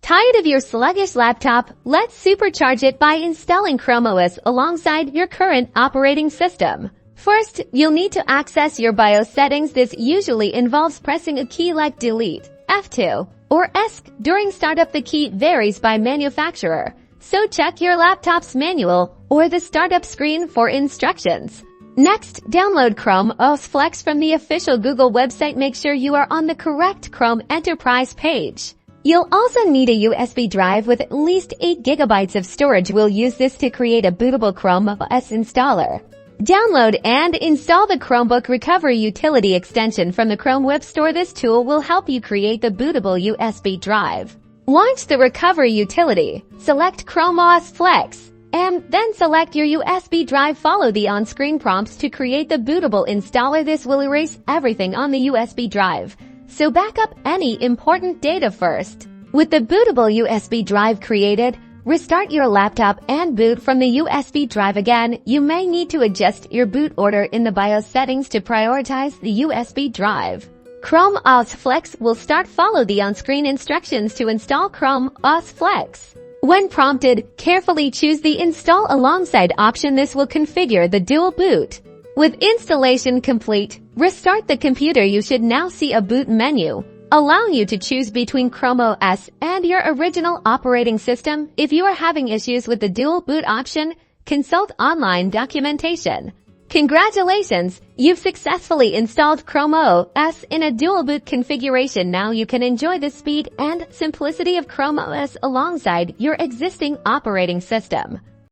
Tired of your sluggish laptop? Let's supercharge it by installing Chrome OS alongside your current operating system. First, you'll need to access your BIOS settings. This usually involves pressing a key like Delete, F2, or ESC. During startup, the key varies by manufacturer, so check your laptop's manual or the startup screen for instructions. Next, download Chrome OS Flex from the official Google website. Make sure you are on the correct Chrome Enterprise page. You'll also need a USB drive with at least 8 GB of storage. We'll use this to create a bootable Chrome OS installer. Download and install the Chromebook Recovery Utility extension from the Chrome Web Store. This tool will help you create the bootable USB drive. Launch the Recovery Utility. Select Chrome OS Flex, and then select your USB drive. Follow the on-screen prompts to create the bootable installer. This will erase everything on the USB drive, so back up any important data first. With the bootable USB drive created, restart your laptop and boot from the USB drive again. You may need to adjust your boot order in the BIOS settings to prioritize the USB drive. Chrome OS Flex will start. Follow the on-screen instructions to install Chrome OS Flex. When prompted, carefully choose the Install Alongside option. This will configure the dual boot. With installation complete, restart the computer. You should now see a boot menu, allowing you to choose between Chrome OS and your original operating system. If you are having issues with the dual boot option, consult online documentation. Congratulations! You've successfully installed Chrome OS in a dual boot configuration. Now you can enjoy the speed and simplicity of Chrome OS alongside your existing operating system.